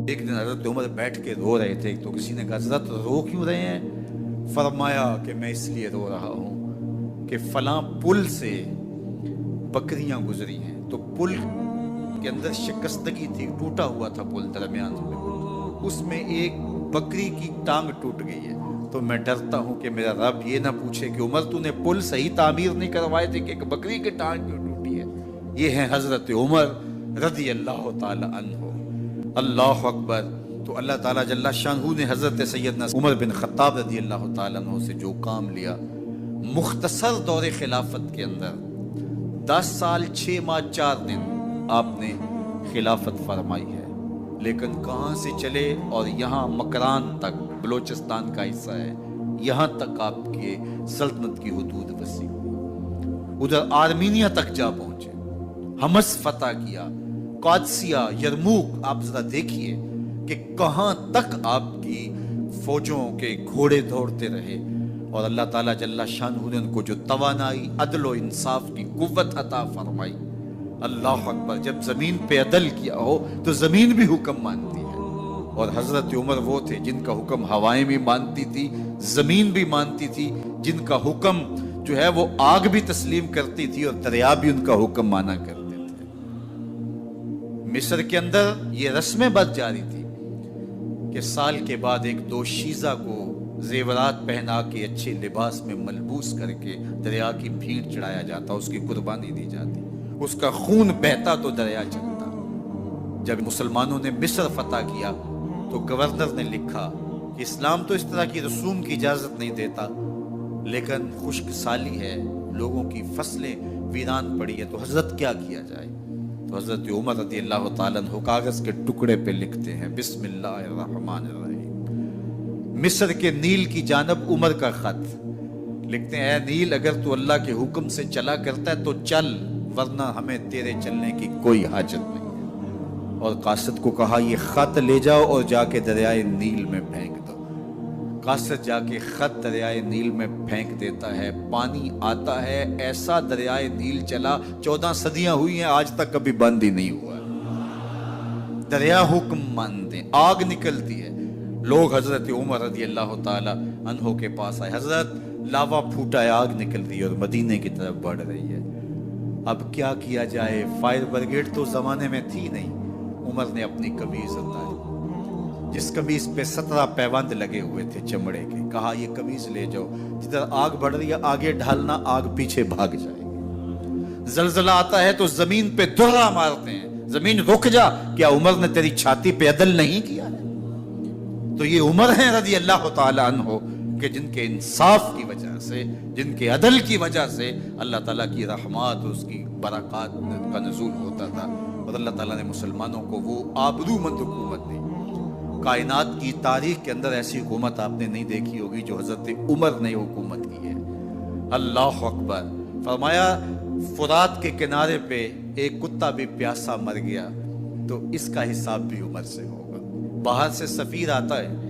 ایک دن حضرت عمر بیٹھ کے رو رہے تھے تو کسی نے کہا حضرت رو کیوں رہے ہیں؟ فرمایا کہ میں اس لیے رو رہا ہوں کہ فلاں پل سے بکریاں گزری ہیں، تو پل کے اندر شکستگی تھی، ٹوٹا ہوا تھا پل درمیان میں، اس میں ایک بکری کی ٹانگ ٹوٹ گئی ہے، تو میں ڈرتا ہوں کہ میرا رب یہ نہ پوچھے کہ عمر تو نے پل صحیح تعمیر نہیں کروائے تھے کہ ایک بکری کی ٹانگ کیوں ٹوٹی ہے۔ یہ ہیں حضرت عمر رضی اللہ تعالی عنہ۔ اللہ اکبر۔ تو اللہ تعالیٰ جل شانہ نے حضرت سیدنا عمر بن خطاب رضی اللہ تعالیٰ عنہ سے جو کام لیا، مختصر دور خلافت کے اندر 10 سال 6 ماہ 4 دن آپ نے خلافت فرمائی ہے، لیکن کہاں سے چلے اور یہاں مکران تک، بلوچستان کا حصہ ہے، یہاں تک آپ کے سلطنت کی حدود وسیع ہوئی، ادھر آرمینیا تک جا پہنچے، حمص فتح کیا، قادسیہ، یرموک۔ آپ ذرا دیکھیے کہ کہاں تک آپ کی فوجوں کے گھوڑے دوڑتے رہے، اور اللہ تعالیٰ جل شانہ نے ان کو جو توانائی، عدل و انصاف کی قوت عطا فرمائی۔ اللہ اکبر۔ جب زمین پہ عدل کیا ہو تو زمین بھی حکم مانتی ہے، اور حضرت عمر وہ تھے جن کا حکم ہوائیں بھی مانتی تھی، زمین بھی مانتی تھی، جن کا حکم جو ہے وہ آگ بھی تسلیم کرتی تھی اور دریا بھی ان کا حکم مانا کرتے تھے۔ مصر کے اندر یہ رسم بد جاری تھی کہ سال کے بعد ایک دوشیزہ کو زیورات پہنا کے اچھے لباس میں ملبوس کر کے دریا کی بھیڑ چڑھایا جاتا، اس کی قربانی دی جاتی، اس کا خون بہتا تو دریا چلتا۔ جب مسلمانوں نے مصر فتح کیا تو گورنر نے لکھا کہ اسلام تو اس طرح کی رسوم کی اجازت نہیں دیتا، لیکن خشک سالی ہے، لوگوں کی فصلیں ویران پڑی ہے، تو حضرت کیا کیا جائے؟ تو حضرت عمر رضی اللہ تعالیٰ عنہ کاغذ کے ٹکڑے پہ لکھتے ہیں بسم اللہ الرحمن الرحیم، مصر کے نیل کی جانب عمر کا خط لکھتے ہیں، اے نیل اگر تو اللہ کے حکم سے چلا کرتا ہے تو چل، ورنہ ہمیں تیرے چلنے کی کوئی حاجت نہیں ہے۔ اور قاصد کو کہا یہ خط لے جاؤ اور جا کے دریائے نیل میں پھینک دو۔ قاصد جا کے خط دریائے نیل میں پھینک دیتا ہے، پانی آتا ہے، ایسا دریائے نیل چلا، 14 صدیاں ہوئی ہیں آج تک کبھی بند ہی نہیں ہوا۔ دریا حکم مانتے ہیں، آگ نکلتی ہے، لوگ حضرت عمر رضی اللہ تعالی عنہ کے پاس آئے، حضرت لاوا پھوٹا ہے، آگ نکل رہی ہے اور مدینے کی طرف بڑھ رہی ہے، اب کیا کیا جائے؟ فائر بریگیڈ تو زمانے میں تھی نہیں۔ عمر نے اپنی قمیض اتاری، جس قمیض پہ 17 پیوند لگے ہوئے تھے چمڑے کے، کہا یہ قمیض لے جاؤ، جدھر آگ بڑھ رہی ہے آگے ڈھالنا، آگ پیچھے بھاگ جائے گی۔ زلزلہ آتا ہے تو زمین پہ درہ مارتے ہیں، زمین رک جا، کیا عمر نے تیری چھاتی پہ عدل نہیں کیا ہے؟ تو یہ عمر ہیں رضی اللہ تعالی عنہ کہ جن کے انصاف کی وجہ سے، جن کے عدل کی وجہ سے اللہ تعالیٰ کی رحمات، اس کی برکات کا نزول ہوتا تھا، اور اللہ تعالیٰ نے مسلمانوں کو وہ آبرومند حکومت دی۔ کائنات کی تاریخ کے اندر ایسی حکومت آپ نے نہیں دیکھی ہوگی جو حضرت عمر نے حکومت کی ہے۔ اللہ اکبر۔ فرمایا فرات کے کنارے پہ ایک کتا بھی پیاسا مر گیا تو اس کا حساب بھی عمر سے ہوگا۔ باہر سے سفیر آتا ہے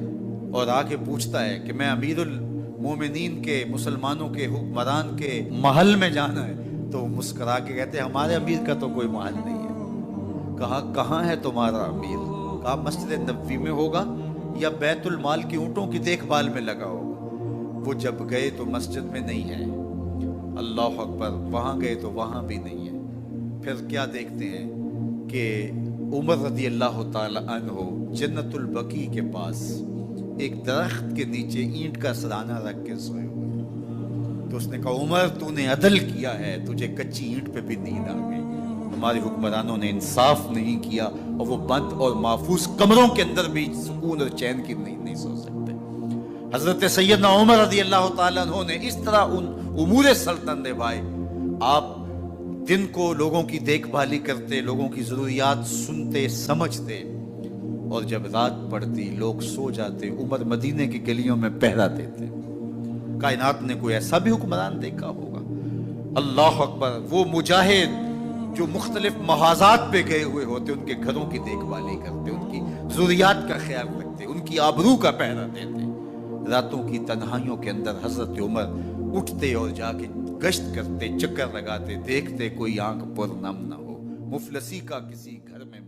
اور آ کے پوچھتا ہے کہ میں امیر المومنین کے، مسلمانوں کے حکمران کے محل میں جانا ہے، تو مسکرا کے کہتے ہیں ہمارے امیر کا تو کوئی محل نہیں ہے۔ کہا کہاں ہے تمہارا امیر؟ کہا مسجد نبوی میں ہوگا یا بیت المال کی اونٹوں کی دیکھ بھال میں لگا ہوگا۔ وہ جب گئے تو مسجد میں نہیں ہے، اللہ اکبر، وہاں گئے تو وہاں بھی نہیں ہے۔ پھر کیا دیکھتے ہیں کہ عمر رضی اللہ تعالی عنہ جنت البقیع کے پاس ایک درخت کے نیچے اینٹ کا سرانہ رکھ کے سوئے ہوئے، تو اس نے کہا عمر تو نے عدل کیا ہے، تجھے کچی اینٹ پہ بھی نیند آ گئی، ہمارے حکمرانوں نے انصاف نہیں کیا، اور وہ بند اور محفوظ کمروں کے اندر بھی سکون اور چین کی نیند نہیں سو سکتے۔ حضرت سیدنا عمر رضی اللہ تعالیٰ عنہ نے اس طرح ان امور سلطنت نبھائے۔ آپ دن کو لوگوں کی دیکھ بھالی کرتے، لوگوں کی ضروریات سنتے سمجھتے، اور جب رات پڑتی لوگ سو جاتے، عمر مدینے کی گلیوں میں پہرا دیتے۔ کائنات نے کوئی ایسا بھی حکمران دیکھا ہوگا؟ اللہ اکبر۔ وہ مجاہد جو مختلف محاذات پہ گئے ہوئے ہوتے، ان کے گھروں کی دیکھ بھالی کرتے، ان کی ضروریات کا خیال رکھتے، ان کی آبرو کا پہرا دیتے۔ راتوں کی تنہائیوں کے اندر حضرت عمر اٹھتے اور جا کے گشت کرتے، چکر لگاتے، دیکھتے کوئی آنکھ پر نم نہ ہو، مفلسی کا کسی گھر میں